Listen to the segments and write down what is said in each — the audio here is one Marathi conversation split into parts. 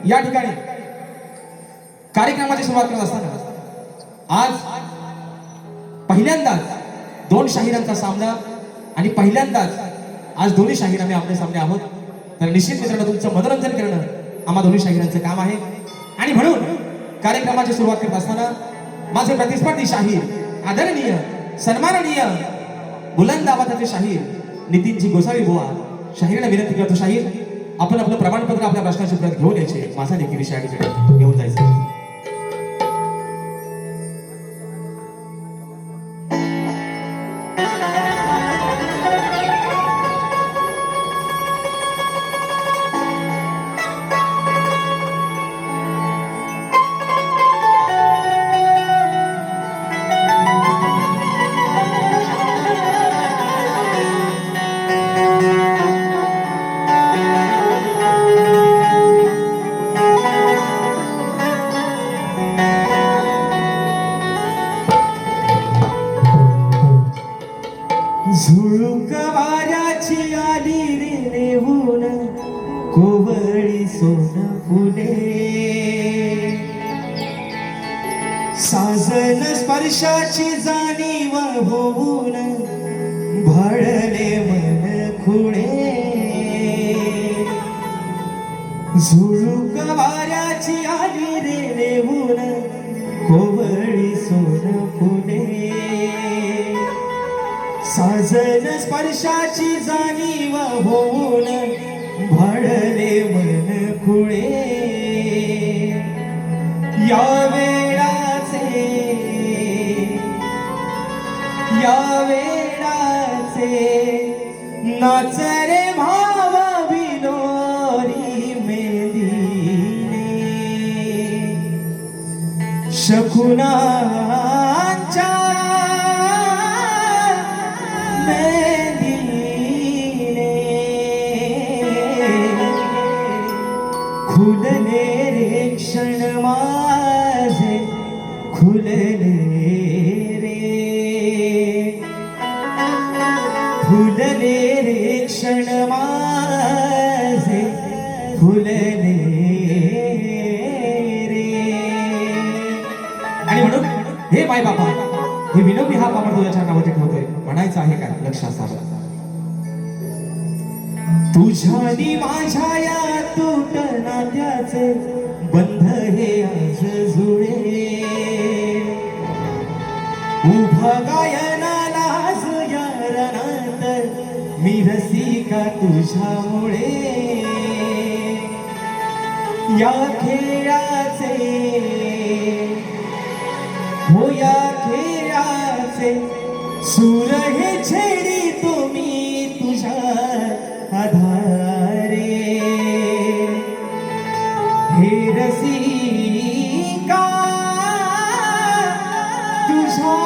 या ठिकाणी कार्यक्रमाची सुरुवात करत असताना आज पहिल्यांदाच दोन शाहिरांचा सामना आणि पहिल्यांदाच आज दोन्ही शाहीर आम्ही आपल्या सामने आहोत. तर निश्चित मित्रांनो तुमचं मनोरंजन करणं आम्हा दोन्ही शाहिरांचं काम आहे आणि म्हणून कार्यक्रमाची सुरुवात करत असताना माझे प्रतिस्पर्धी शाहीर आदरणीय सन्माननीय बुलंद आवाजाचे शाहीर नितीनजी गोसावी बुवा शाहीरांना विनंती करतो, शाहीर आपण आपलं प्रमाणपत्र आपल्या प्रश्नाची प्रत घेऊन यायचे. माझा देखील विषय घेऊन जायचं. झुळूक वाऱ्याची आली रे नेहून कोवळी सोन फुले, साजन स्पर्शाची जाणीव होऊन भाळले मन खुळे. झुळूक वाऱ्याची आली रे नेहून कोवळी सोन फुले, साजन स्पर्शाची जाणीव होऊन भाळले मन खुळे. या वेळाचे नाच रे भावा विलोरी मेदिने, शकुनाच्या खुलले रे क्षण माझे खुलले रे, खुलले रे क्षण माझे खुलले रे. आणि म्हणून हे माय बाबा हे विनोदी हा पापड तुझ्या नावाचे ठेवतोय म्हणायचं आहे काय लक्ष असावं. तुझ्यानी माझ्या या तुट नात्याचे बंध हे आज जुळे, उभा गायनाला आज या रणात मी रसिका तुझ्यामुळे. या खेळाचे हो या खेळाचे सूर हे छेडी तुम्ही तुझ्या आधारे. हे रसिका तुझ्या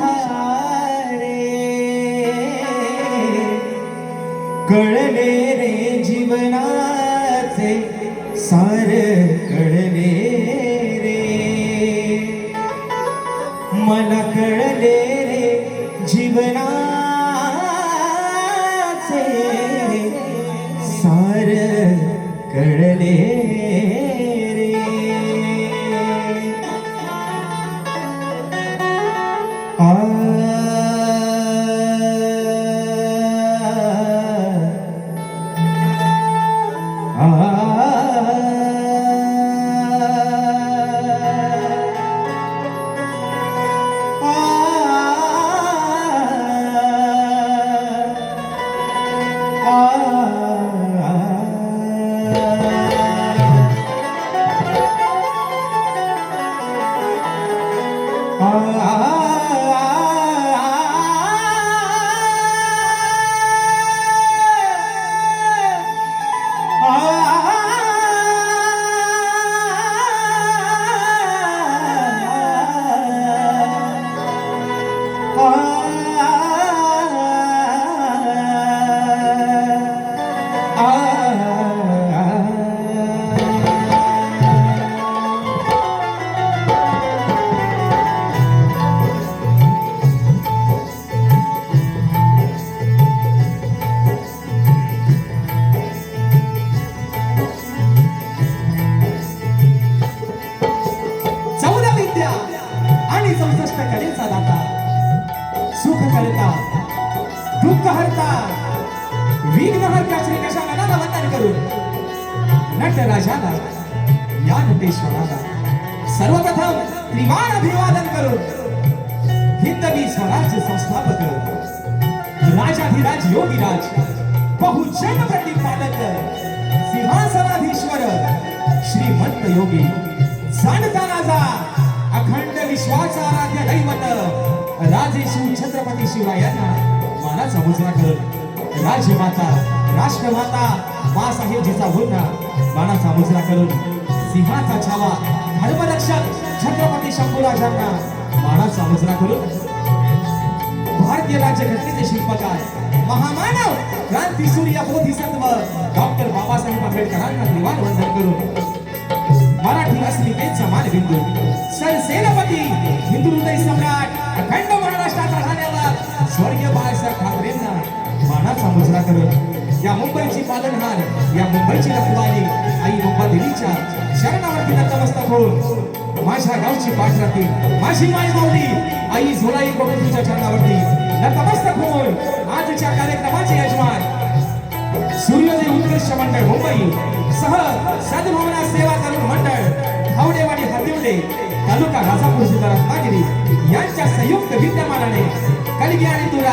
आधारे, कळले रे जीवनाचे सार कळले रे, मला कळले रे जीवनाचे सार कळले रे. आ आ करून नटराजाला या नटेश्वराला सर्वप्रथम त्रिवार अभिवादन करून हिंदवी स्वराज्य संस्थापक राजाधिराज योगीराज बहुजन प्रतिपादक सिंहासनाधीश्वर श्रीमंत योगी जाणता राजा अखंड विश्वाचा आराध्य दैवत राजे शिव छत्रपती शिवरायांना मानाचा मुजरा करून राजमाता राष्ट्रमाता मासाहेबजीचा मुलगा मानाचा मुजरा करून सिंहाचा छावा धर्मरक्षक छत्रपती शंभूराजांना मानाचा मुजरा करून भारतीय राज्यघटनेचे शिल्पकार महामानव क्रांतीसूर्य बोधिसत्व डॉक्टर बाबासाहेब आंबेडकरांना दिवाण वंदन करून मराठी अस्मितेचा मानबिंदू सरसेनापती हिंदू हृदय सम्राट अखंड महाराष्ट्राचा झाल्यावर स्वर्गीय बाळासाहेब ठाकरेंना मानाचा मुजरा करून या मुंबईची पालनहार या मुंबईची रखवाली आई मुंबादेवीच्या शरणावरती नतमस्तक होऊन माझ्या गावची पाठराखी माझी माय माऊली आई झोलाई गोविंदच्या चरणावरती नतमस्तक होऊन आजच्या कार्यक्रमाचे यजमान सूर्योदय उत्कृष्ट मंडळ मुंबई सह सद्भावना सेवा करून मंडळ धावडेवाडी हातिवडे तालुका राजापूर जिल्हा रत्नागिरी यांच्या संयुक्त विद्यमानाने कलगी आणि तुरा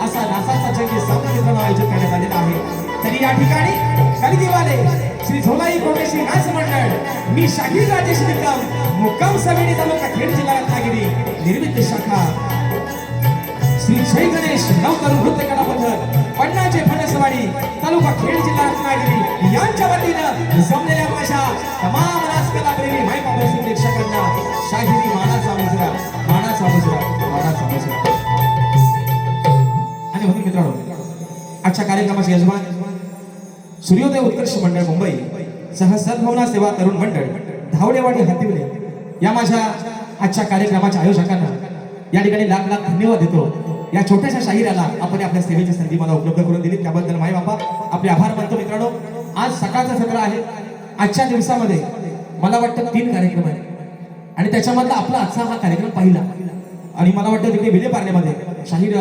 असा नासाचा जंगी सामना मित्रांनो आयोजित करण्यात आलेला आहे. तरी या ठिकाणी कलगीवाले श्री झोलाई कोटेश्वरी नाच मंडळ मी शाहीर राजेश निकम मुक्काम सवेडी तालुका खेड जिल्हा रत्नागिरी निर्मित शाखा श्री जय गणेश नवतरुण नृत्य कला पथक पन्नाचे फणसवाडी तालुका खेड जिल्हा रत्नागिरी यांच्या वतीनं जमलेल्या माझ्या तमाम राजकलाप्रेमी मायबाप प्रेक्षकांना शाहिरी मानाचा मुजरा मानाचा मुजरा मानाचा मुजरा. आणि म्हणून मित्रांनो आजच्या कार्यक्रमाचे यजमान सूर्योदय उत्कर्ष मंडळ मुंबई सह सद्भावना सेवा तरुण मंडळ धावडेवाडी हातिवले या माझ्या आजच्या कार्यक्रमाच्या आयोजकांना या ठिकाणी लाख लाख धन्यवाद देतो. या छोट्याशा शाहिराला आपण आपल्या सेवेची संधी मला उपलब्ध करून दिली त्याबद्दल माय बापा आपले आभार मानतो. मित्रांनो आज सकाळचा सत्र आहे. आजच्या दिवसामध्ये मला वाटतं 3 कार्यक्रम आहेत आणि त्याच्यामधला आपला आजचा हा कार्यक्रम पहिला. आणि मला वाटतं तिकडे विलेपार्लेमध्ये शाहीर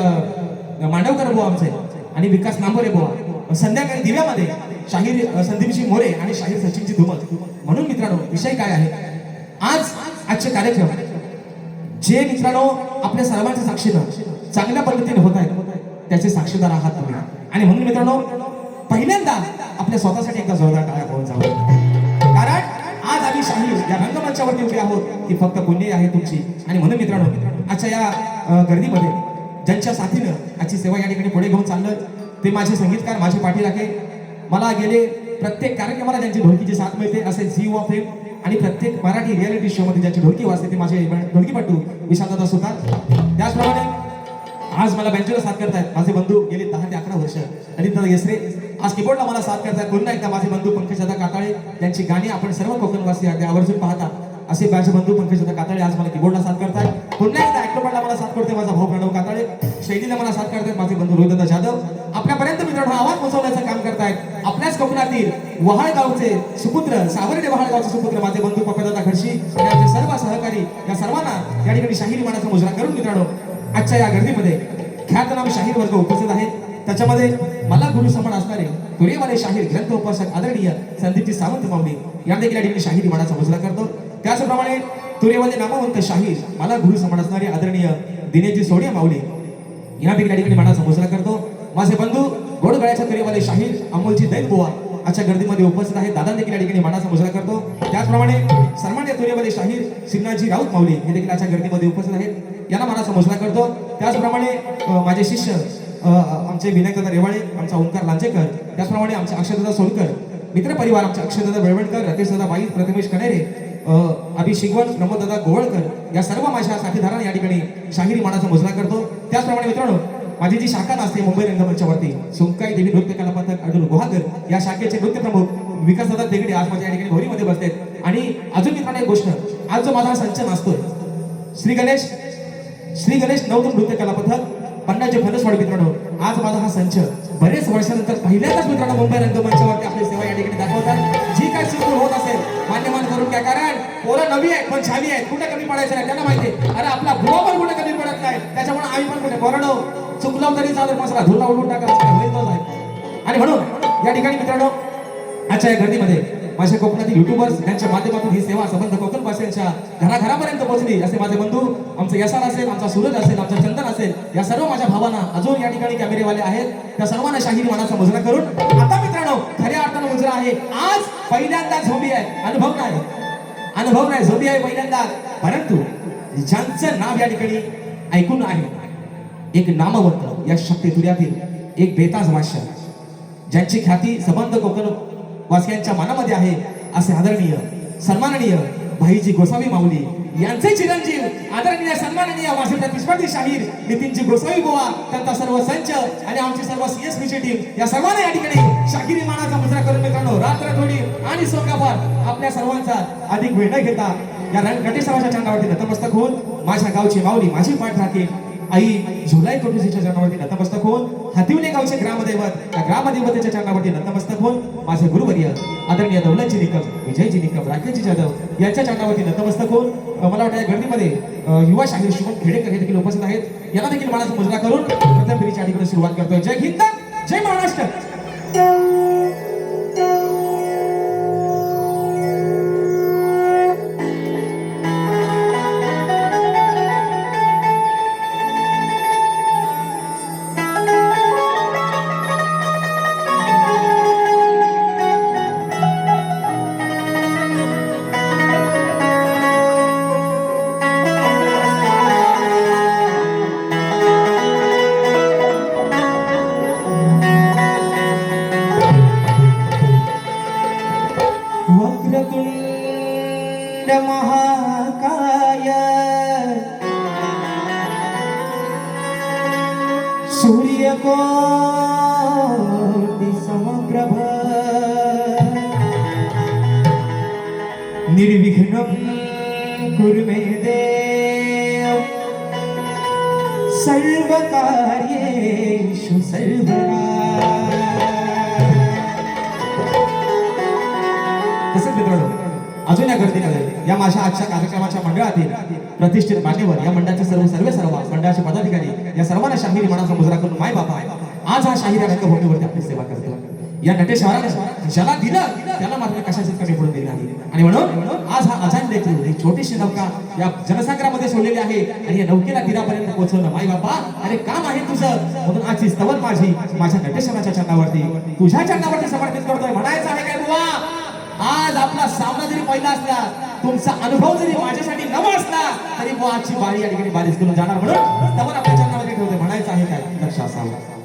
मांडवकर बुवा आमचे आणि विकास नांबोरे बुवा संध्याकाळी दिव्यामध्ये शाहीर संदीपजी मोरे आणि शाहीर सचिनजी धुमल. म्हणून मित्रांनो विषय काय आहे आज आजचे कार्यक्रम जे मित्रांनो आपल्या सर्वांच्या साक्षीनं चांगल्या पद्धतीने होत आहेत त्याचे साक्षीदार आहात तुम्ही. आणि म्हणून मित्रांनो पहिल्यांदा आपल्या स्वतःसाठी एकदा जोरदार टाळ्या होऊन जावं कारण आज आम्ही शाहीर या रंगमंचावरती उभे आहोत ती फक्त पुण्य आहे तुमची. आणि म्हणून मित्रांनो आजच्या या गर्दीमध्ये ज्यांच्या साथीनं आजची सेवा या ठिकाणी पुढे घेऊन चाललं ते माझे संगीतकार माझे पाठीराखे मला गेले प्रत्येक कार्यक्रमाला ज्यांची ढोलकीची साथ मिळते असे झी ऑफ फेम आणि प्रत्येक मराठी रियालिटी शो मध्ये ज्यांची ढोलकी वाजते ते माझे ढोलकीपटू विशालदादा सुतार. त्याचप्रमाणे आज मला बँजोला साथ करतायत माझे बंधू गेले 10 ते 11 वर्ष अनिता येसरे. आज कीबोर्डला मला साथ करतायत पुन्हा एकदा माझे बंधू पंकजदादा काकाळे ज्यांची गाणी आपण सर्व कोकणवासी अगदी आवर्जून पाहता असे माझे बंधू पंकजदादा काकाळे आज मला कीबोर्डला साथ करतायत. पुन्हा एकदा ऍक्टोबरला मला साथ करते माझा भाऊ प्रणव काकाळे. शैलीला मला साथ करतायत माझे बंधू रोहितदादा जाधव. आपल्यापर्यंत मित्रांनो आवाज पोहोचवण्याचं काम करतायत आपल्याच कोकणातील वहाळगावचे सुपुत्र सावर्डे वहाळगावचे सुपुत्र माझे बंधू पप्पादादा खडशी आणि आमचे सर्व सहकारी या सर्वांना या ठिकाणी शाहीर मानाचा मुजरा करून मित्रांनो आजच्या या गर्दीमध्ये ख्यातनाम शाहीर वर्ग उपस्थित आहे. त्याच्यामध्ये मला गुरु समान असणारे तुरेवाले शाहीर ग्रंथ उपासक आदरणीय संदीपजी सावंत माऊली या देखील या ठिकाणी शाहीर मानाचा मुजरा करतो. त्याचप्रमाणे तुरेवाले नामवंत शाहीर मला गुरु समान असणारे आदरणीय दिनेशजी सोडिया माऊली या देखील या ठिकाणी मानाचा मुजरा करतो. माझे बंधू गोडगळ्याच्या तुरेवाले शाहीर अमोलजी दैनबुवा आजच्या गर्दीमध्ये उपस्थित आहेत दादा देखील या ठिकाणी मानाचा मुजरा करतो. त्याचप्रमाणे सन्मान्य तुरेवाले शाहीर श्रीनाथजी राऊत माऊली हे देखील आजच्या गर्दीमध्ये उपस्थित आहेत यांना मानाचा मुजरा करतो. त्याचप्रमाणे माझे शिष्य आमचे विनायकदादा रेवाळे आमचा ओंकार लांजेकर त्याचप्रमाणे आमचे अक्षयदादा सोलकर मित्रपरिवार आमचे अक्षयदादा बेळवणकर रतेशदादा बाई प्रथमेश कनेरे अभि शिगवण प्रमोददादा गोवळकर या सर्व माझ्या साथीदारांना या ठिकाणी शाहिरी मानाचा मुजरा करतो. त्याचप्रमाणे मित्रांनो माझी जी शाखा असते मुंबई रंगमंचावरती सुंकाई देवी नृत्य कला पथक अर्जुन गुहागर या शाखेचे नृत्य प्रमुख विकासदादा देगडे आज माझ्या या ठिकाणी भोरीमध्ये बसतात. आणि अजून मित्रांनो एक गोष्ट आज जो माझा संच नाचतोय श्री गणेश नवतरुण नृत्य कला पथक पन्नाचे फणसवाडी मित्रांनो आज माझा हा संच बरेच वर्षानंतर पहिल्यांदाच मित्रांनो मुंबई रंगमंचावरती आपली सेवा या ठिकाणी दाखवतात. जी काय चूक होत असेल मान्यमान करून काय कारण पोरं नवी आहेत पण छावी आहेत कुठे कमी पडायचं नाही त्यांना माहिती अरे आपला बुवा पण कुठे कमी पडत नाही त्याच्यामुळे आम्ही पण कुठे पोराडो चुकलो तरी चालत मसाला धुरला उडून टाकायचा होईल तोच आहे. आणि म्हणून या ठिकाणी मित्रांनो आजच्या या गर्दीमध्ये माझ्या कोकणातील युट्यूबर्स यांच्या माध्यमातून ही सेवा संबंध कोकणवासियांच्या घराघरापर्यंत पोहोचली असे माझे बंधू, आमचं यशार असेल, आमचा सूरज असेल, आमचा चंदन असेल, या सर्व माझ्या भावांना अजून या ठिकाणी कॅमेरेवाले आहेत त्या सर्वांना शाहिरी मानाचा मुजरा करून आता मित्रांनो खऱ्या अर्थानं मुजरा आहे. आज पहिल्यांदा झोंबी आहे, अनुभव नाही झोंबी आहे पहिल्यांदा, परंतु ज्यांचं नाव या ठिकाणी ऐकून आहे, एक नामवंत या शक्तितुर्यातील एक बेताज वाश्य ज्यांची ख्याती संबंध कोकण वासियांच्या मनामध्ये आहे असे आदरणीय सन्माननीय भाईजी गोसावी माऊली यांचे चिरंजीव आदरणीय सन्माननीय माझे प्रतिस्पर्धी शाहीर नितीनजी गोसावी बुवा, त्यांचा सर्व संच आणि आमची सर्व सीएसपीची टीम या सर्वांना या ठिकाणी शाहिरी मानाचा मुजरा करून मित्रांनो रात्र थोडी आणि सोकाभर आपल्या सर्वांचा अधिक वेळ न घेता या नटेश्वराच्या चरणावरती नतमस्तक होऊन माझ्या गावची माऊली माझी पाठ राखेल आई झुलाई कोटुसीच्या चरणावरती नतमस्तक होऊन हातिवले गावचे ग्रामदैवत त्या ग्रामदैवतेच्या चरणावरती नतमस्तक होऊन माझे गुरुवर्य आदरणीय दौलतजी निकम, विजयजी निकम, राकेशजी जाधव यांच्या चरणावरती नतमस्तक होऊन मला वाटतं या गर्दीमध्ये युवा शाहीर शुभम खेडेकर हे देखील उपस्थित आहेत. यांना देखील मानाचा मुजरा करून प्रथम फेरीच्या आठवड्याकडे सुरुवात करतोय. जय हिंद, जय महाराष्ट्र. वक्रतुंड महाकाय सूर्यकोटि समप्रभ निर्विघ्नं कुरु मे देव सर्वकार्येषु सर्वदा. तसेच मित्रांनो अजून या गर्दीमध्ये या माझ्या आजच्या कार्यक्रमाच्या मंडळातील प्रतिष्ठित मान्यवर या मंडळाचे सर्व मंडळाचे पदाधिकारी या सर्वांना शाहिरी मानाचा मुजरा करून माय बाबा आज हा शाहिरी रंगभूमीवरती आपली सेवा करतो. या नटेश्वराने ज्याला दिलं त्याला मात्र कशाच कमी पडून दिलं नाही आणि म्हणून आज हा अजान देखील ही छोटीशी नौका या जनसागरामध्ये सोडलेली आहे आणि या नौकेला तीरापर्यंत पोहोचवणं माय बाबा अरे काम आहे तुझं. म्हणून आजची स्तवन माझी माझ्या नटेश्वराच्या चरणावरती तुझ्या चरणावरती समर्पित करतोय. म्हणायचं आहे काय बुवा, आज आपला सामना जरी पहिला असला, तुमचा अनुभव जरी माझ्यासाठी नवा असला तरी बुवा आजची बारी या ठिकाणी बारीच करून जाणार. म्हणून स्तवन आपल्या चरणावरती ठेवतोय. म्हणायचं आहे काय लक्ष असावं.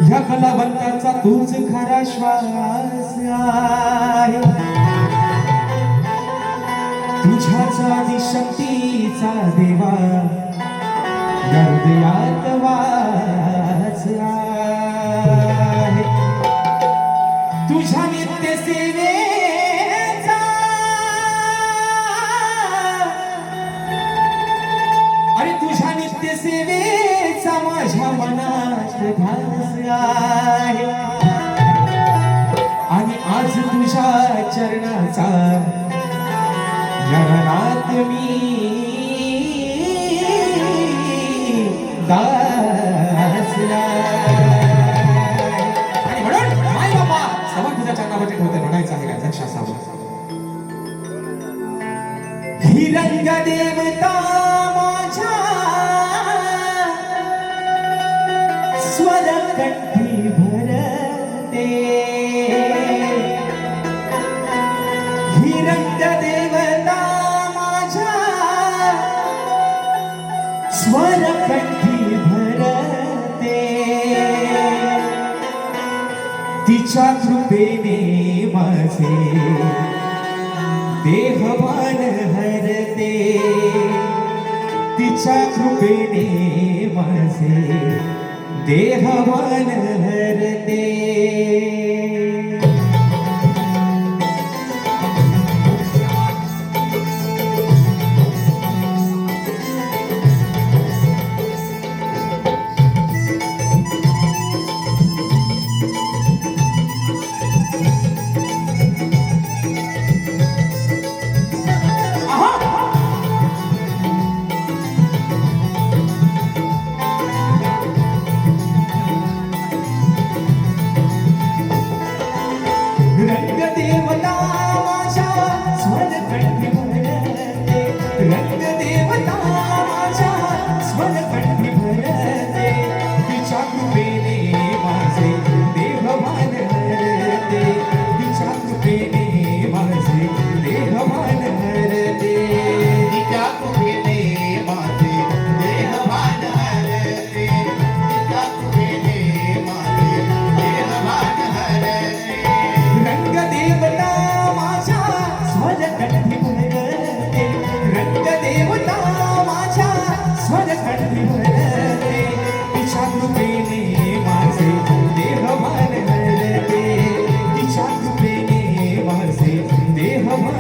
ह्या कलावंताचा तूच खरा श्वास आहे, तुझ्याच आदिशक्तीचा देवा या हृदयात वास आहे. तुझ्या नित्य सेवेचा अरे तुझ्या नित्य सेवेचा माझ्या मनात ध्यास आहे आणि आज तुझ्या चरणाचा या रानात मी दासला. आणि म्हणून माय बाबा सवा तुझ्या चरणावरती ठेवते म्हणायचं आहे का लक्षात सावला. ही रंग देवता माझ्या स्वरकंठी भरते. ही रंग देवता माझ्या स्वरकंठी भरते. तिच्या कृपेने माझे देहभान हरते. तिच्या कृपेने माझे देहभान हरते. रंग देवता माझ्या स्वरकंठी भरते. रंग देवता माझ्या स्वरकंठी भरते. तिच्या कृपेने माझे देहभान हरते. तिच्या कृपेने माझे देहभान हरते. तिच्या कृपेने माझे देहभान हरते. तिच्या कृपेने माझे देहभान हरते. रंग देवता माझ्या स्वरकंठी भरते. रंग देवता माझ्या स्वरकंठी भरते. तिच्या कृपेने माझे देहभान हरते. तिच्या कृपेने माझे देहभान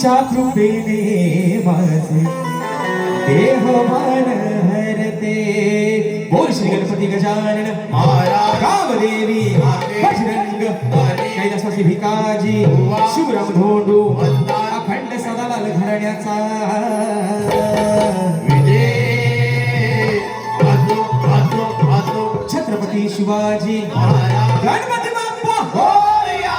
तिच्या कृपेने माझे देहभान हरते. बोल श्री गणपती गजानन महाराज कामदेवी बजरंग कैलासाची भिकाजी शिवराम धोंडू अखंड सदालाल घराण्याचा विजय असो असो असो छत्रपती शिवाजी महाराज गणपती बाप्पा मोरया.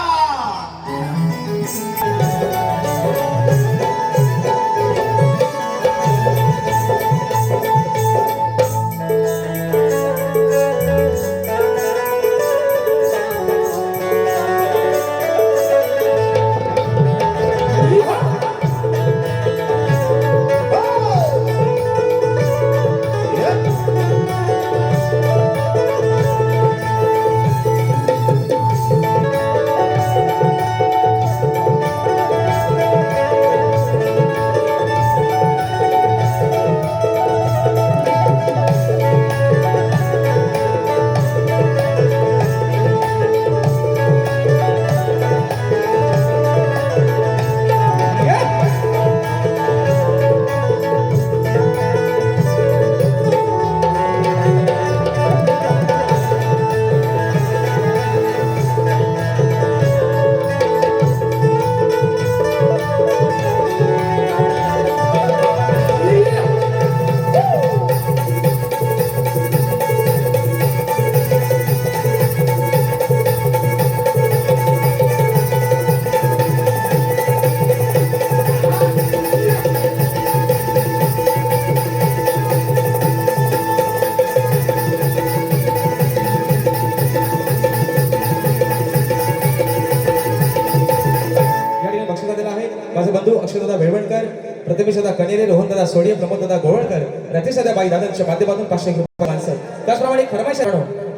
या ठिकाणी बक्षीस दिलं आहे माझे बंधू अक्षरदादा भेळवणकर, प्रथमेशदादा कनेरे, रोहनदादा सोडिये, प्रमोददादा गोवळकर, रतीशदादा बाई दादांच्या माध्यमातून 500 रुपये माणसं. त्याचप्रमाणे फरमाईश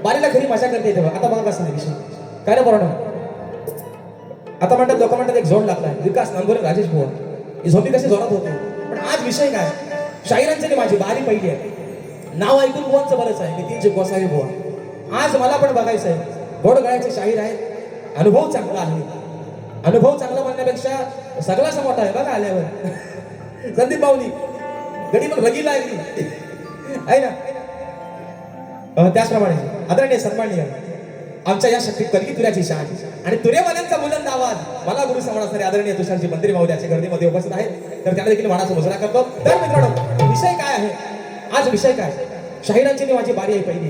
बारीला खरी मजा करते तेव्हा आता बघा कसं विषय काय रे बरोबर. आता म्हणतात लोक म्हणतात एक झोन लागलाय विकास नांगोरे राजेश बुवा ही झोपी कशी जोरात होते. पण आज विषय काय शाहिरांची ती माझी बारी पहिली आहे. नाव ऐकून बुवांचं बरंच आहे नितीनचे गोसावी बुवा. आज मला पण बघायचं आहे गोड गळ्याचे शाहीर आहेत. अनुभव चांगला आहे. अनुभव चांगला म्हणण्यापेक्षा सगळाच मोठा आहे बघा आल्यावर संदीप बावली गडी मग रगी लागली आहे ना. त्याचप्रमाणे आदरणीय सन्माननीय आमच्या या शक्ती कलगी तुऱ्याची शान आणि तुरेवाल्यांचा बुलंद आवाज मला गुरु समाजासाठी आदरणीय तुषारजी मंत्री महोदयाच्या गर्दीमध्ये उपस्थित आहेत तर त्यांना देखील मानाचा मुजरा करतो. तर मित्रांनो विषय काय आहे आज विषय काय शाहिरांची माझी बारी आहे पहिली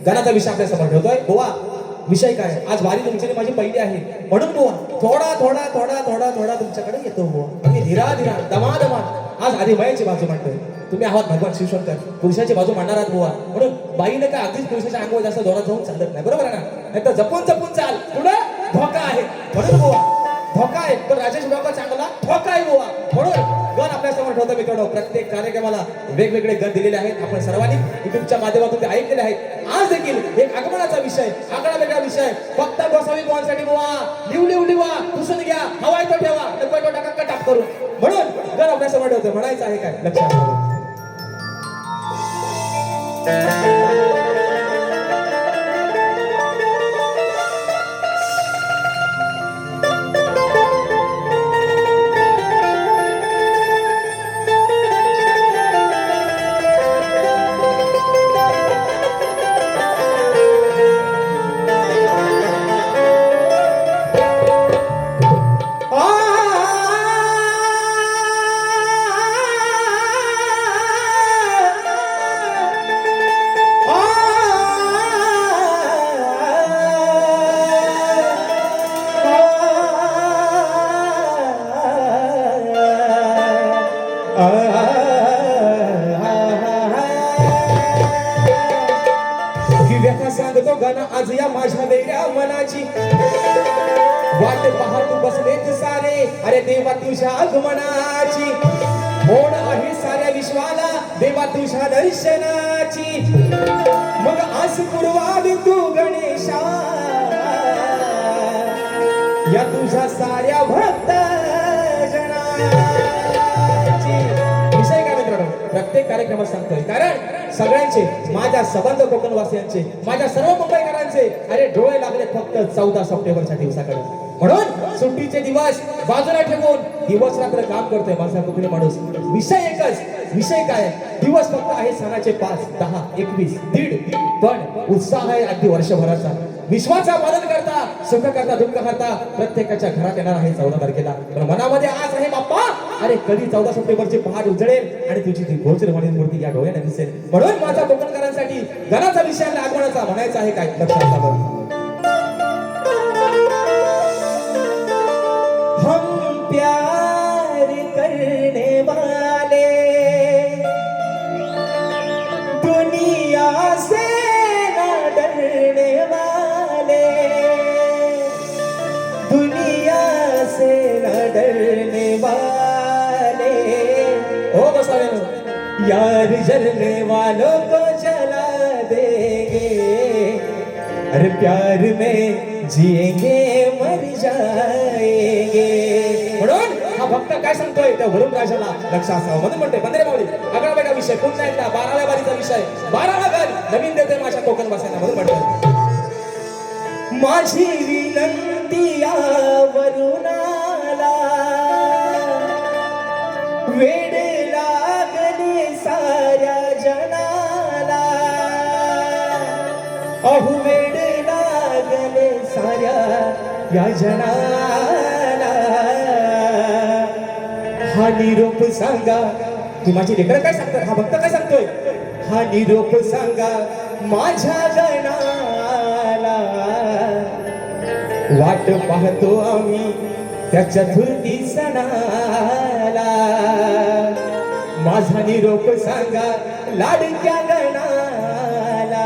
गाण्याचा विषय आपल्या समोर ठेवतोय. बुवा विषय काय आज वारी तुमची माझी पहिली आहे म्हणून बुवा थोडा थोडा थोडा थोडा थोडा तुमच्याकडे येतो बुवा. अगदी धीरा धीरा दमा आज आधी बाईची बाजू मांडतोय. तुम्ही आहात भगवान शिवशंकर पुरुषाची बाजू मांडणार आहात बुवा. म्हणून बाईने काय अगदीच पुरुषाच्या अंगावर जास्त जोरात जाऊन चालत नाही बरोबर आहे ना. नाही तर जपून जपून चाल पुढे धोका आहे म्हणून बुवा धोका आहे. पण राजेश बाबा चांगला धोका आहे बुवा म्हणून गण आपल्या समोर ठेवतो मित्रांनो. प्रत्येक कार्यक्रमाला वेगवेगळे गण दिलेले आहेत आपण सर्वांनी युट्यूबच्या माध्यमातून ते ऐकलेले आहेत. आज देखील एक आगमनाचा विषय आगळा वेगळा विषय फक्त गोसावी बुवांसाठी बुवा लिव लिवा पुसून घ्या हवाय तो ठेवा नको तो टाका टाक करून म्हणून गण आपल्या समोर ठेवतो. म्हणायचं आहे काय लक्षात ठेवा. व्यथा सांगतो गाणं आज या माझ्या वेगळ्या मनाची वाट पाहत बसलेत सारे अरे देवा तुझ्या आगमनाची ओढ आहे साऱ्या विश्वाला देवा तुझ्या दर्शनाची मग आज पुरवावी तू गणेशा या तुझ्या साऱ्या भक्त जनाची. विषय काय मित्रांनो प्रत्येक कार्यक्रमात सांगतोय कारण सगळ्यांचे माझ्या सबंध कोकणवासियांचे माझ्या सर्व मुंबईकरांचे अरे डोळे लागले फक्त 14 सप्टेंबरच्या दिवसाकडे. म्हणून सुट्टीचे दिवस बाजूला ठेवून दिवस रात्र काम करतोय माझा कोकणी माणूस. विषय एकच, विषय काय? दिवस फक्त आहे सणाचे 5, 10, 21, 1.5, पण उत्साह आहे अगदी वर्षभराचा. विश्वाचा पालन करता, सुख करता, दुःख करता प्रत्येकाच्या घरात येणार आहे 14 तारखेला. पण मनामध्ये आज आहे बाप्पा, अरे कधी 14 सप्टेंबरची पहाट उजळेल आणि तुझी ती गोचरवाणी मूर्ती या डोळ्याने दिसेल. म्हणून माझा कोकणकरांसाठी घराचा विषय आणि आगमनाचा म्हणायचा आहे काय लक्षात घ्या. हम प्यार करने वाले दुनिया से न डरने वाले, दुनिया से न डरने वाले. हो बसावे यार जलने वालों को जला देंगे, अरे प्यार में जिएंगे मर जाएंगे. म्हणून हा भक्त काय सांगतोय त्या वरुण राजाला लक्ष असावं म्हणून म्हणते बंदरे माऊली अगळा बेटा विषय पुन्हा एकदा 12व्या बारीचा विषय 12वा घर नवीन देते माझ्या कोकण भाषेला म्हणून म्हणते. माझी विनंती या वरुणाला वेड लागले साऱ्या जनाला, अहो वेड लागले साऱ्या या जनाला. हा निरोप सांगा, ती माझी लेकरं काय सांगतात, हा भक्त काय सांगतोय. हा निरोप सांगा माझ्या गणाला. वाट पाहतो आम्ही त्या चतुर्थी सणाला. माझा निरोप सांगा लाडक्या गणाला.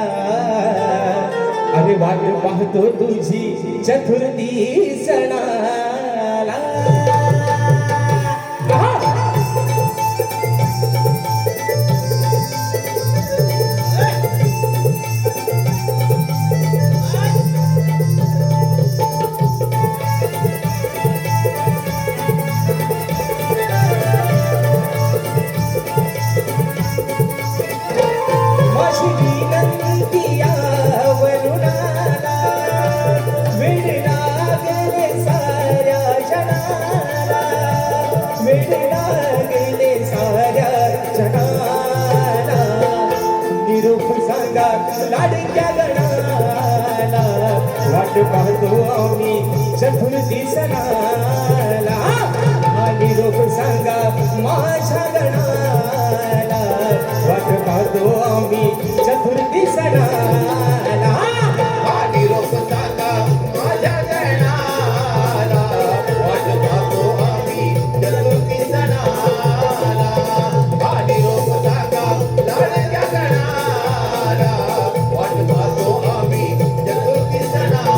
अरे वाट पाहतो तुझी चतुर्थी सणाला. माझी विनंती या वरुणाला वेड लागले साऱ्या जनाला, वेड लागले साऱ्या जनाला. निरोप सांगा लाडक्या गणाला. वाट पाहतो आम्ही चतुर्थी सणाला. हा निरोप सांगा माझ्या गणाला. वाट पाहतो आम्ही चतुर्थी सणाला. हा निरोप सांगा माझ्या गणाला. वाट पाहतो आम्ही चतुर्थी सणाला. हा निरोप सांगा लाडक्या गणाला. वाट पाहतो आम्ही चतुर्थी सणाला.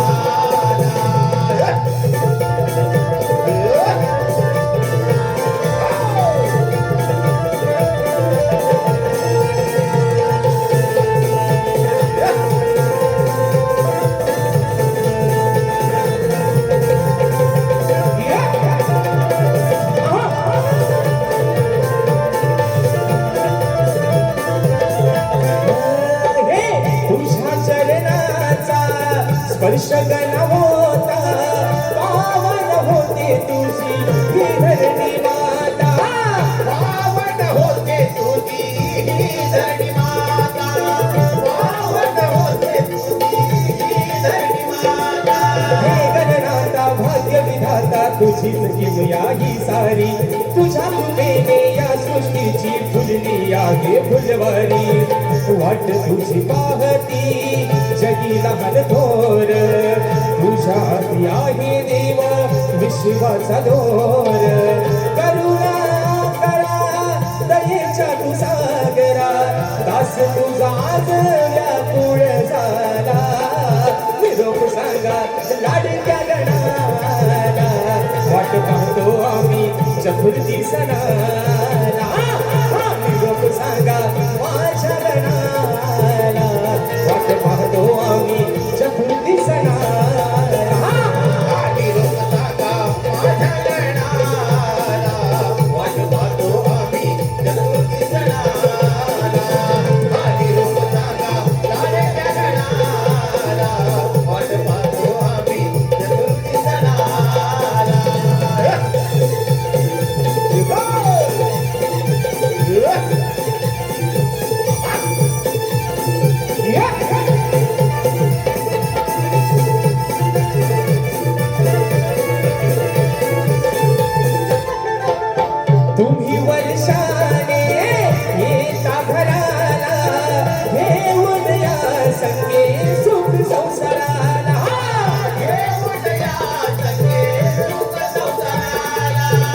तुझ्या चरणाचा स्पर्श गण होता, पावन होते तुझी ही धरणी माता. पावन होते तुझी ही धरणी माता. पावन होते तुझी ही धरणी माता. हे गणनाथा भाग्य विधाता तुझीच किमया ही सारी. तुझ्या कृपेने या सृष्टीची फुलली आहे फुलवारी. वाट तुझी पाहती जगी लहान थोर. तुझ्या हाती आहे देव विश्वाचा दोर. करुणा करा दयेच्या तू सागरा. दास तुझा आज व्याकुळ झाला. निरोप सांगा लाडक्या गणाला. वाट पाहतो आम्ही चतुर्थी सणाला. निरोप सांगा माझ्या गणाला. वाट पाहतो आम्ही चतुर्थी सणाला. हा निरोप सांगा माझ्या गणाला. वाट पाहतो आम्ही चतुर्थी सणाला. हा निरोप सांगा लाडक्या गणाला. वाट पाहतो आम्ही चतुर्थी सणाला. तुम्ही वर्षाने येता घराला घेऊन या संगे सुख संसाराला घेऊन या संगे सुख संसाराला,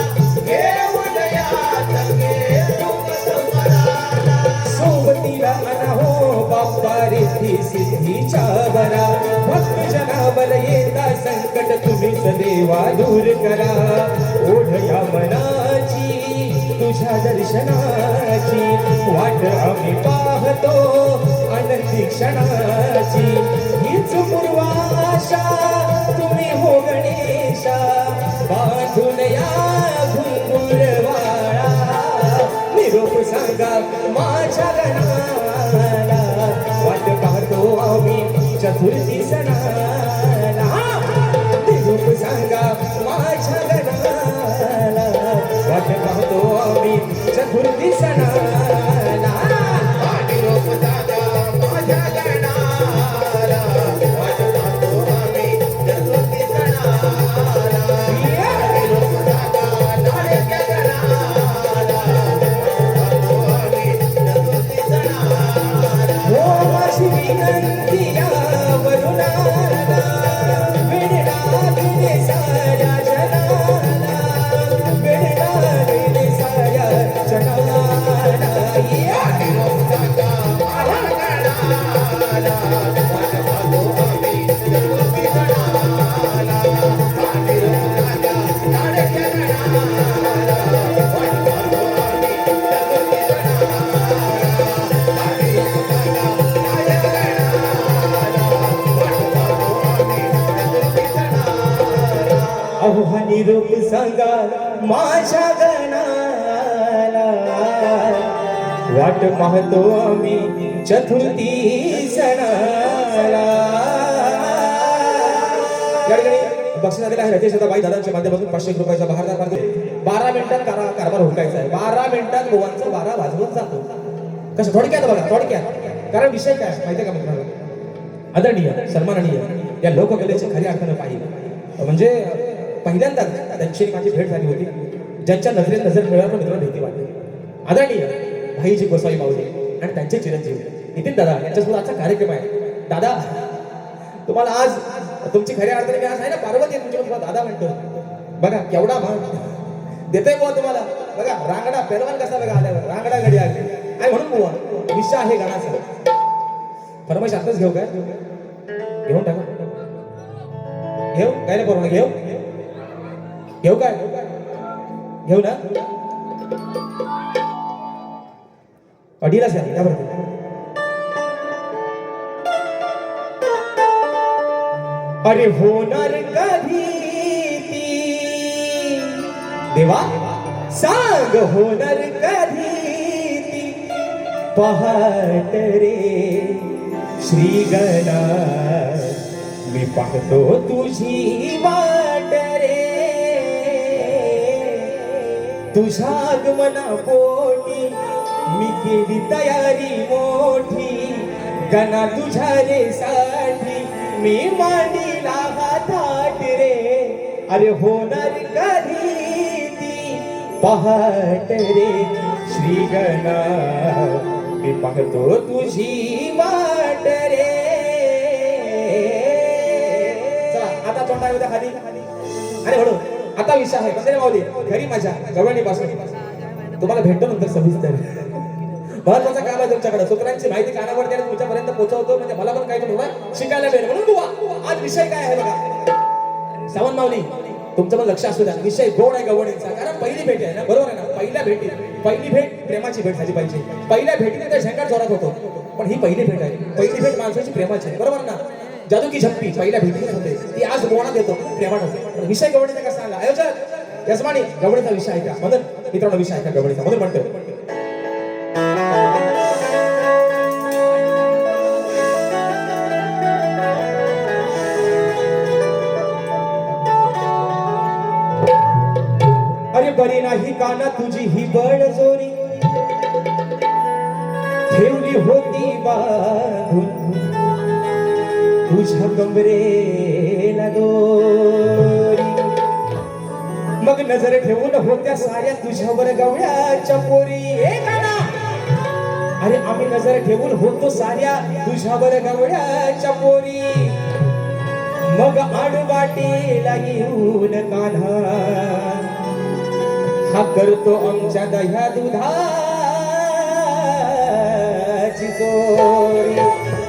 घेऊन या संगे सुख संसाराला. सोबतीला अनाहो बाप्पा रिद्धी सिद्धीच्या बरा भक्त जनावर येता संकट तुम्हीच देवा दूर करा ओढ या मनाची तुझ्या दर्शनाची वाट आम्ही पाहतो आनंदी क्षणाची हीच पूर्वाशा तुम्ही हो गणेशा बांधून या घुंगुरवाळा निरोप सांगा माझ्या गणाला वाट पाहतो आम्ही चतुर्थी सणाला निरोप सांगा माझ्या गणाला वाट पाहतो आम्ही चतुर्थी सणाला निरोप दादा माझ्या गणाला, वाट पाहतो आम्ही चतुर्थी सणाला. निरोप दादा लाडक्या गणाला, वाट पाहतो आम्ही चतुर्थी सणाला. हो माझी विनंती या वरुणाला वेडा दिले साऱ्या जनाला वेडा दिले साऱ्या जनाला निरोप दादा माझ्या गणाला, वाट पाहतो आम्ही चतुर्थी सणाला. निरोप दादा लाडक्या गणाला, वाट पाहतो आम्ही चतुर्थी सणाला. निरोप दादा माझ्या गणाला, वाट पाहतो आम्ही चतुर्थी सणाला. अहो हा निरोप सांगा माझ्या गणाला वाट पाहतो आम्ही चतुर्थी सणाला या ठिकाणी बक्षीस आलेला आहे रतेश बाई दादांच्या माध्यमातून 500 रुपयाचा बहारदार मार्ग 12 मिनिटात कारभार हुडकायचा आहे 12 मिनिटात गोवांचा 12 वाजवून जातो कसं थोडक्यात बघा थोडक्यात कारण विषय काय माहिती आहे का मित्रांनो आदरणीय सन्माननीय या लोककलेचे खऱ्या अर्थानं पाहिजे म्हणजे पहिल्यांदाच त्यांची माझी भेट झाली होती ज्यांच्या नजरेत नजर मिळालं मित्रांनो भीती वाटते आदरणीय भाईजी गोसावी माऊली आणि त्यांचे चिरंजीव नितीन दादा यांच्यासोबत आजचा कार्यक्रम आहे दादा तुम्हाला आज तुमची खऱ्या अर्थाने मी आज आहे ना पार्वती तुमच्या दादा म्हणतो बघा केवढा मान देतोय बुवा तुम्हाला बघा रांगडा पेरवान कसा बघा आल्यावर रांगडा गडी आली आणि म्हणून बुवा विषय आहे गाण्याचा फरमाईश आताच घेऊ काय घेऊन टाका घेऊ काय नाही बरोबर घेऊ घेऊ काय घेऊ ना अडीलाच आहे का बरं अरे होणार कधी ती देवा सांग होणार कधी ती पहाट रे श्री गणा मी पाहतो तुझी वाट रे तुझ्या आगमना पोटी मी केली तयारी मोठी गणा तुझ्या रे साठी मी मांडीला हातात रे अरे होणार कधी ती पहाट रे श्री गणा मी पाहतो तुझी वाट रे चला आता तोंडा येऊ द्या खाली आणि म्हणून आता विषय आहे कसं माऊली घरी माझ्या गवळणीपासून तुम्हाला भेटतो नंतर सविस्तर महत्वाचं काम आहे तुमच्याकडे सूत्रांची माहिती कानावर द्यायला तुमच्यापर्यंत पोहोचवतो म्हणजे मला पण काही थोडं शिकायला मिळेल म्हणून बुवा आज विषय काय आहे बघा सावंत माऊली तुमचं पण लक्ष असू द्या विषय गोड आहे गवळणीचा कारण पहिली भेट आहे ना बरोबर आहे ना पहिली भेट प्रेमाची भेट झाली पाहिजे पहिल्या भेटीनंतर झंकार जोरात होतो पण ही पहिली भेट आहे पहिली भेट माणसाची प्रेमाची आहे बरोबर ना जादू की झप्पी पहिल्या भेटीत होते ती आज बोणात येतो प्रेमात होते विषय गवळणीचा कसा आला आयोजक यजमानी गवळीचा विषय आहे का म्हणून मित्रांनो विषय आहे का गवळीचा म्हणून म्हणतो अरे बरी नाही काना तुझी ही बळजोरी ठेवली होती बांधून तुझ्या कमरेला दोरी मग आम्ही नजर ठेवून होत्या साऱ्या तुझ्यावर गवळ्याच्या पोरी हे गाणं. अरे आम्ही नजर ठेवून होतो साऱ्या तुझ्यावर गवळ्याच्या पोरी. मग आडवाटेला येऊन कान्हा हा करतो आमच्या दह्या दुधाची चोरी.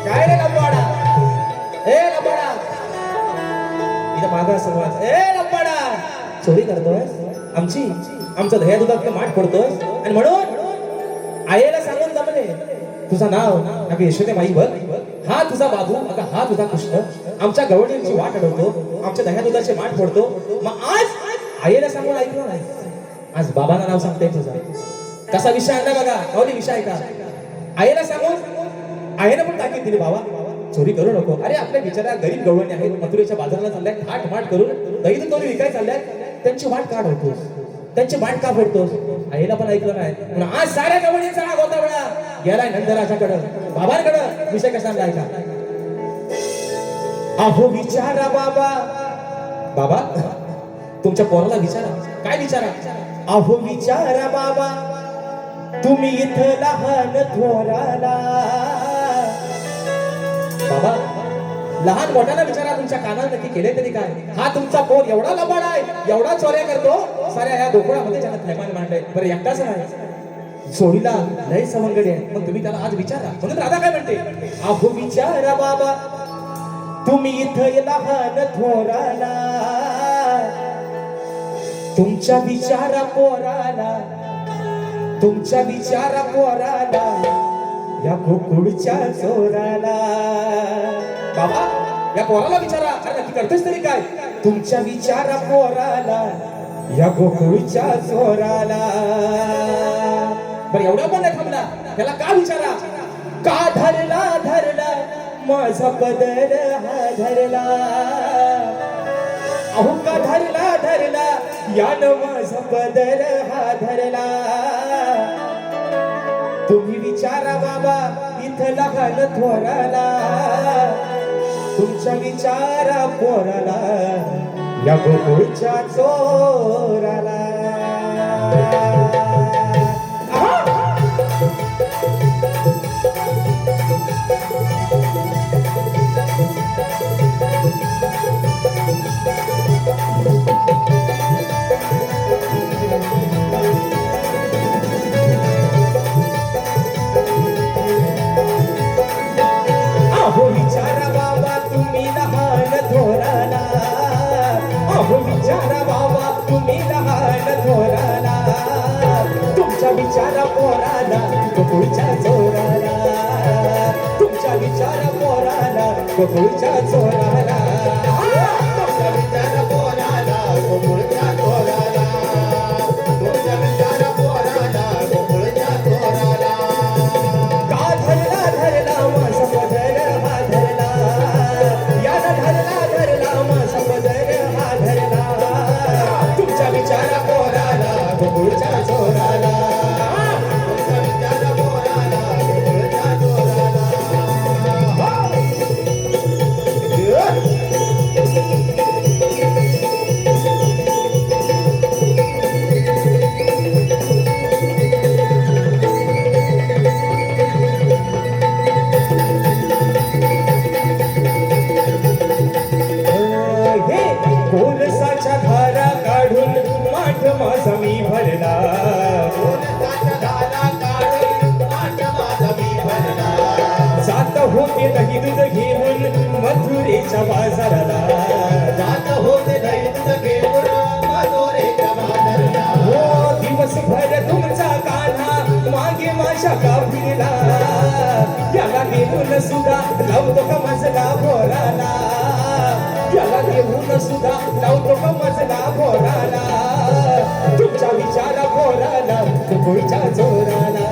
काय रे लंबाडा, ए लंबाडा, इथं मागा संवाद. ए लंबाडा, चोरी करतोय आमचं दह्या दुधात माठ पडतोय आणि म्हणून आईला सांगून जमले तुझं नाव अगं यशोदे माई बघ, हा तुझा बाबू, अगं हा तुझा कृष्ण, आमच्या गवळणीची वाट अडवतो, आमच्या दह्या दुधाचे माठ फोडतो. मग आज आईला सांगून ऐकलं नाही, आज बाबांना नाव सांगते तुझा. कसा विषय आणला बघा, कवली विषय का. आईला सांगून आईनं पण ताकीद दिली, बाबा चोरी करू नको. अरे आपल्या बिचारा गरीब गवळणी आहेत, मथुरेच्या बाजाराला चालल्यात, थाट माट करून दही दूध करून विकाय चालल्यात, त्यांची वाट का अडवतोस, त्यांची वाट का फोडतोस. आईला पण ऐकलं नाही. म्हणून आज साऱ्या गवळणीचा हा गोतावळा गेलाय नंदराजाकडं, बाबांकडं. विषय कसा आणला ऐका. अहो विचारा बाबा, बाबा तुमच्या पोराला विचारा. काय विचारा. अहो विचारा बाबा, तुम्ही इथं लहान थोराला. बाबा लहान मोठ्याला विचारा, तुमच्या कानात नक्की केले तरी काय. हा तुमचा पोर एवढा लबाड आहे, एवढा चोऱ्या करतो, साऱ्या ह्या गोकुळामध्ये त्याला थैमान मांडलंय. बरं एकटाच नाही, सोडीला लय सवंगडी आहे. मग तुम्ही त्याला आज विचारा. म्हणून राधा काय म्हणते. अहो विचारा बाबा, तुम्ही इथं लहान थोराला, तुमच्या विचारा पोराला, तुमच्या विचारा पोराला, या गोकुळच्या चोराला. बाबा या पोराला विचारा, नक्की करतेस तरी काय. तुमच्या विचारा पोराला, या गोकुळच्या चोराला. बरं एवढा पण नाही थांबला, त्याला का विचारा. का धरला धरला माझा पदर हा धरला. अहो का धरला धरला यानं माझा पदर हा धरला. तुम्ही विचारा बाबा इथं लहान थोराला, तुमच्या विचारा पोराला, या गोकुळच्या चोराला. अहो विचारा बाबा तुम्ही लहान थोराला, अहो विचारा बाबा तुम्ही लहान थोराला, तुमच्या विचारा पोराला, गोकुळच्या चोराला, तुमच्या विचारा पोराला, गोकुळच्या चोराला. तुमच्या विचार पोराला गोकुळच्या चोराला, तुमच्या विचार पोराला गोकुळच्या चोराला. का धरला धरला माझा पदर हा धरला, यानं धरला धरला माझा पदर हा धरला. तुमच्या विचारा पोराला, गोकुळच्या चोराला, तुमच्या विचार पोराला गोकुळच्या चोराला. हे कोलसाच्या धारा काढून माठ माझा मी भरला. कोलसाच्या धारा काढून माठ माझा मी भरला. जात होते दही दूध घेऊन मथुरेच्या बाजाराला. जात होते दही दूध घेऊन मथुरेच्या बाजाराला. हो दिवसभर तुमचा कान्हा मागे माझ्या कापीला. याला देऊन सुद्धा लावतो का मजला बोराला. याला देऊन सुद्धा लावतो का मजला बोराला. तुमच्या विचारा बोराला, गोकुळच्या चोराला,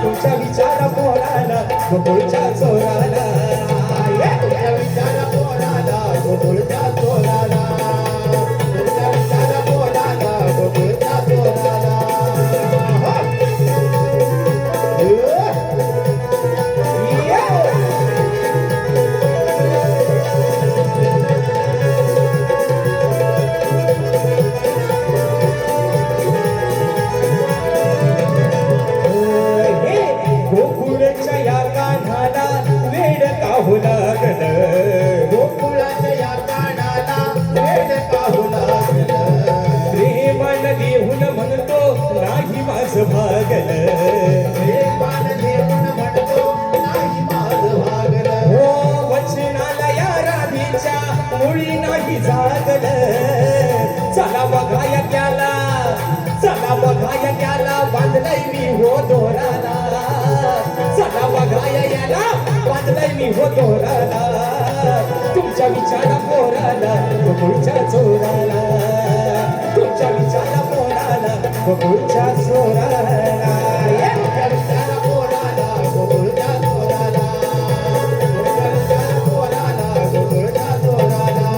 तुमच्या विचारा बोराला, गोकुळच्या चोराला. तुमच्या विचार पोराला गोकुळच्या चोराला, तुमच्या विचार पोराला गोकुळच्या चोराला. भागल पान देऊन म्हणतो नाही माझ भागल हो वचनाला या राधीच्या मुळी नाही जागल चला बघाया त्याला चला बघाया त्याला बांधलाय मी हो दोराला चला बघाया याला बांधलाय मी हो दोराला तुमच्या विचारा पोराला बकुळच्या चोराला तुमच्या विचारा पोराला बकुळच्या चोराला तुमच्या विचारा पोराला गोकुळच्या चोराला तुमच्या विचारा पोराला गोकुळच्या चोराला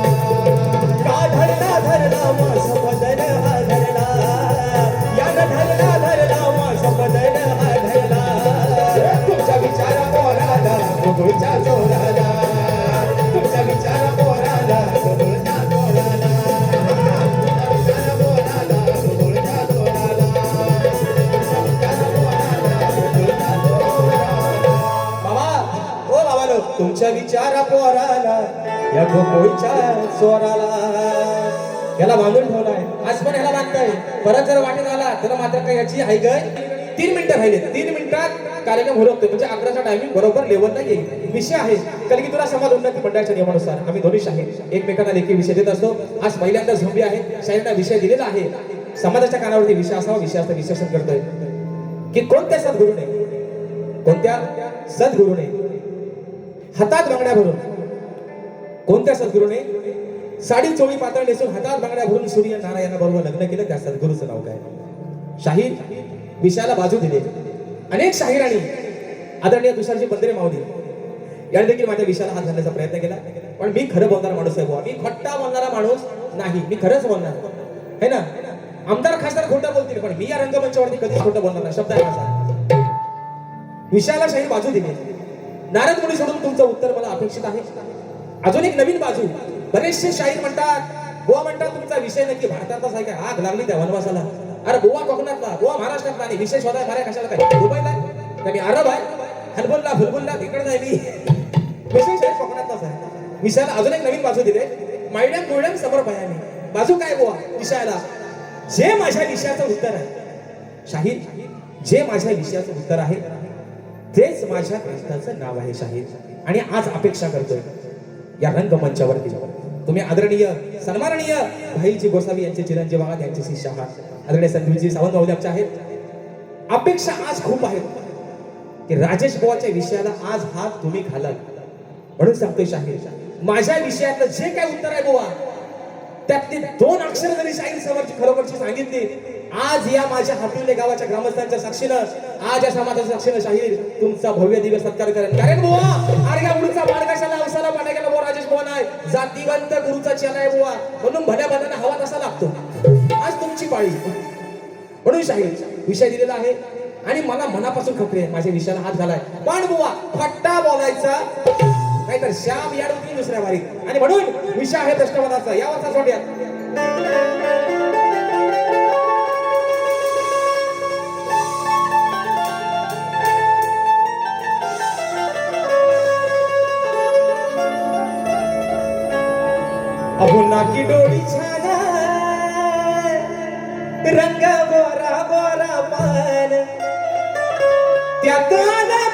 का धरला मास बदल हा धरला यानं धरला मास बदल हा धरला तुमच्या विचारा पोराला बकुळच्या चोराला तुमच्या विचारा पोराला गोकुळच्या चोराला तुमच्या विचारा पोराला गोकुळच्या चोराला तुमच्या विचारा पोराला गोकुळच्या चोराला बाबा ओ बाबानो तुमच्या विचारा पोराला या गोकुळच्या चोराला याला बांधून ठेवलाय आज पण याला बांधताय परत जर वाटेत आला तर मात्र काय याची आहे गय 3 मिनिटं राहिले 3 मिनिटात कार्यक्रम होतो म्हणजे 11चा टायमिंग बरोबर लेवलला येईल विषय आहे कारण की तुला समाज उन्नती मंडळाच्या नियमानुसार आम्ही दोन्ही शाहीर एकमेकांना लेखी विषय देत असतो आज पहिल्यांदा झोंबी आहे शाहीरना विषय दिलेला आहे समाजाच्या कानावरती विषय असावा विषयाचं विश्लेषण करतोय की कोणत्या सद्गुरूने हातात बांगड्या भरून कोणत्या सद्गुरूने साडी चोळी पातळ नेसून हातात बांगड्या भरून सूर्य नारायणा बरोबर लग्न केलं त्या सद्गुरूचं नाव काय शाहीर विषयाला बाजू दिले अनेक शाहिरांनी आदरणीय तुषारजी बंदरे माऊली याने देखील माझ्या विषयाला हात घालण्याचा प्रयत्न केला पण मी खरं बोलणारा माणूस आहे बुवा मी खोटा बोलणारा माणूस नाही मी खरंच बोलणार है ना आमदार खासदार खोटं बोलतील पण मी या रंगमंचावरती कधीच खोटं बोलणार नाही शब्द आहे माझा विषयाला शाहीर बाजू दिली नारद मुनी सोडून तुमचं उत्तर मला अपेक्षित आहे अजून एक नवीन बाजू बरेचसे शाहीर म्हणतात गोवा म्हणतात तुमचा विषय नक्की भारतातलाच आहे काय आग लागली त्या वनवासाला अरे गोवा कोकणातला गोवा महाराष्ट्रातला आणि विषय शोधाय मारा कशाला काय दुबईला तर मी अरब आहे हलबुल्ला फुलबुल्ला तिकडे नाही मी विषय शाहीर कोकणातलाच आहे विषयाला अजून एक नवीन बाजू दिले मायडम गोल्डन समोर पायाने बाजू काय गोवा विषयाला जे माझ्या विषयाचं उत्तर आहे शाहीर जे माझ्या विषयाचं उत्तर आहे तेच माझ्या ग्रंथाचं नाव आहे शाहीर आणि आज अपेक्षा करतोय या रंगमंचावरती तुम्ही आदरणीय सन्माननीय भाईजी गोसावी यांचे चिरंजीव आहात यांचे शिष्य आहात आदरणीय संदीपजी सावंत महोदय आमचे आहेत अपेक्षा आज खूप आहेत की राजेश बुवाच्या विषयाला आज हात तुम्ही घालाल म्हणून सांगतोय शाहीर माझ्या विषयातलं जे काय उत्तर आहे बुवा त्यातली 2 अक्षर जरी शाहीर समोरची खरोखरची सांगितली आज या माझ्या हातुले गावाच्या ग्रामस्थांच्या साक्षीनं आज या समाजाच्या साक्षीनं शाहीर तुमचा भव्य दिव्य सत्कार करेल कारण बुवा आर्या गुरुचा बाळगाशाला अवसाला पाण्या गेला बुवा राजेश बुवा नाही जातीवंत गुरुचा चेला आहे बुवा म्हणून भल्या भल्यानं हवा तसा लागतो आज तुमची पाळी म्हणून शाहीर विषय दिलेला आहे आणि मला मनापासून खात्री आहे माझ्या विषयाला हात घालाय पण बुवा फट्टा बोलायचा नाहीतर श्याम याड होती दुसऱ्या वारीत आणि म्हणून विषय आहे दष्टवादाचा या वाचा सोडयात अहो नाकी डोळी छान रंग गोरा गोरा पान त्यात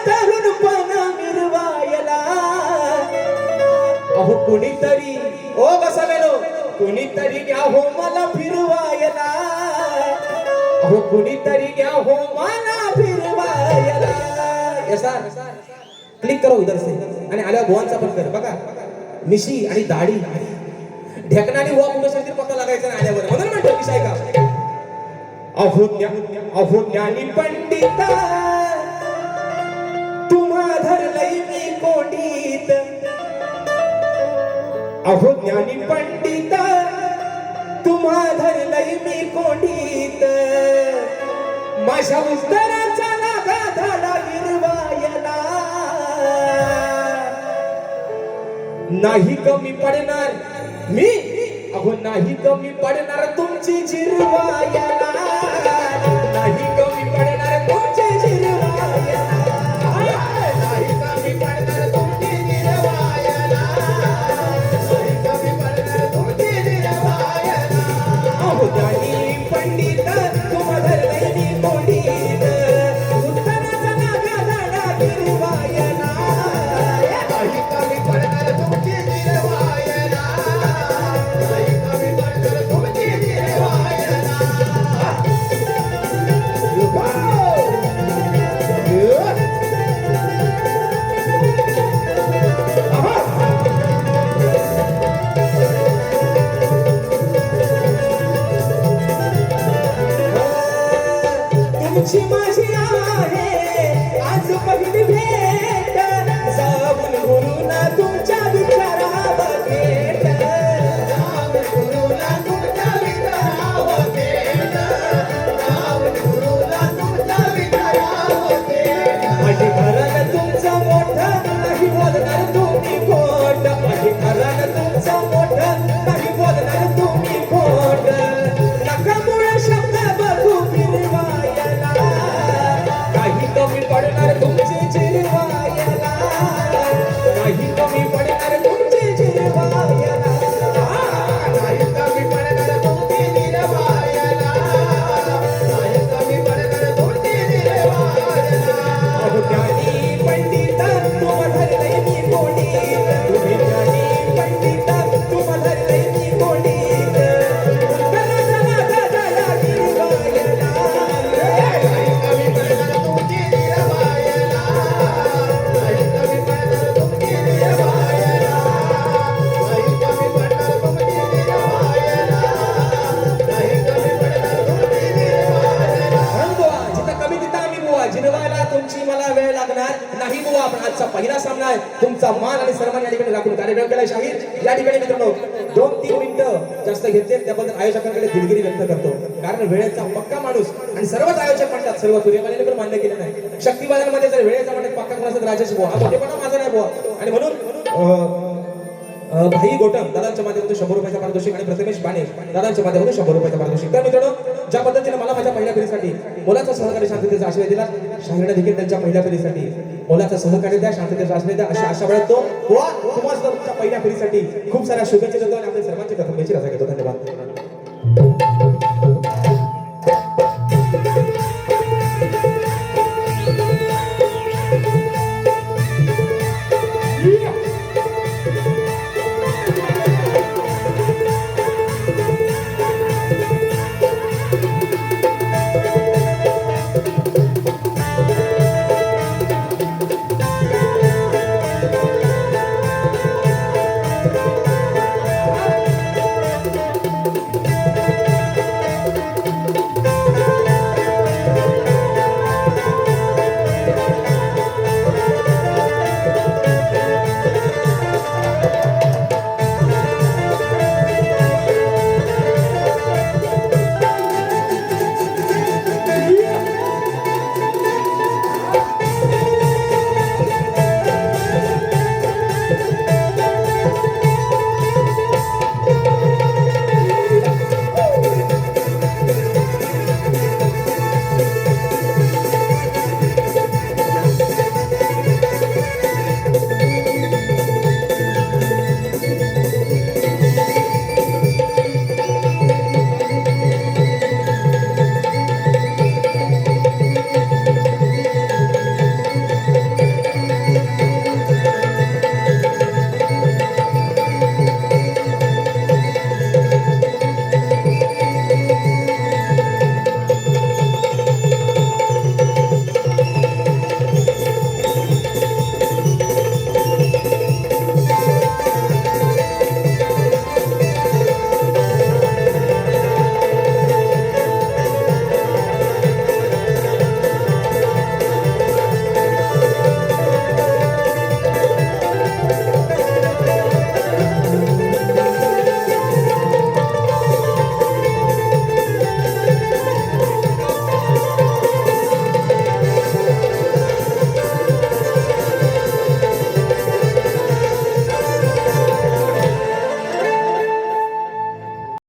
तरुणपणा मिरवायला अहो कुणीतरी ओ बसावेलो कुणीतरी घ्या हो मला फिरवायला अहो कुणीतरी घ्या हो मला फिरवायला ऐसा क्लिक करो उधर से आणि आल्यावर भुवांचा पण कर बघा मिशी आणि दाढी ढेकणाने हुआ कुठं शरीर पत्ता लागायचा नाही आल्यावर म्हणून म्हणतो विषय का अहो ज्ञानी पंडिता तुम्हा धरलंय मी कोंडीत अहो ज्ञानी पंडिता तुम्हा धरलंय मी कोंडीत माझ्या उत्तराचा लागा धाडा गिरवायला नाही कमी पडणार मी अहो नाही कमी पडणार तुमची जिरवायला नाही कमी पडणार तुमची जिरवायला नाही कमी पडणार तुमची जिरवायला नाही कमी पडणार तुमची जिरवायला अहो ज्ञानी पंडित तुम्हा धरलंय मी कोंडीत तुमची माझी आहे आज पहिली भेट जाऊन गुरुना तुमच्या विचारावर भेट जाऊन गुरुला तुमच्या विचारावर भेट जाऊन गुरुला तुमच्या विचारावर भेट माझी घरानं तुमचं मोठं नाही बोलणार तुम्ही खोट माझी घरानं तुमचं मोठं नाही बोलणार तुम्ही खोट नकामुळे शब्द बघू फिरवायला काही कमी पडणार तुमची जिरवायला काही कमी पडणार तुमची जिरवायला नाही कमी पडणार तुमची निर्वायला नाही कमी पडणार तुमची निर्वायला अहो ज्ञानी पंडित तुम्हा धरलंय मी कोणीत तुम्ही ज्ञानी पंडित तुम्हा धरलंय मी कोणीत धरा माझा झाला गिरवायला नाही कमी पडणार तुमची निर्वायला नाही कमी पडणार तुमची निर्वायला नाही कमी पडणार तुमची निर्वायला नाही कमी पडणार तुमची निर्वायला म्हणून बुवा जिथं कमी तिथं आम्ही बुवा जिरवायला तुमची मला वेळ लागणार नाही बुवा पण आजचा पहिला सामना आहे तुमचा मान आणि सन्मान या ठिकाणी राखून कार्यक्रम केला शाहीर या ठिकाणी मित्रांनो 2-3 मिनिटं जास्त घेतले त्याबद्दल आयोजकांकडे दिलगिरी व्यक्त करतो कारण वेळेचा पक्का माणूस आणि सर्वच आयोजक म्हणतात सर्व सूर्यमानेने पण मान्य केलं नाही शक्तिवादांमध्ये जर वेळेचा म्हणत पक्का कोण असेल राजेश बुवा हा मोठेपणा माझा नाही बुवा आणि म्हणून भाई गोटम दादांच्या माध्यमातून 100 रुपयाचा पारितोषिक आणि प्रथमेश बाणे दादांच्या माध्यमातून 100 रुपयाचा पारितोषिक तर मित्रांनो ज्या पद्धतीने मला माझ्या पहिल्या फेरीसाठी मोलाचा सहकारी शांततेचा आश्रय दिला शाहीरने देखील त्यांच्या पहिल्या फेरीसाठी मोलाचा सहकार्य द्या शांततेचा आश्रय द्या अशा आशा बाळगतो बुवा तुम्हाला तुमच्या पहिल्या फेरीसाठी खूप साऱ्या शुभेच्छा देतो आणि आपल्या सर्वांचे प्रथम रजा घेतो धन्यवाद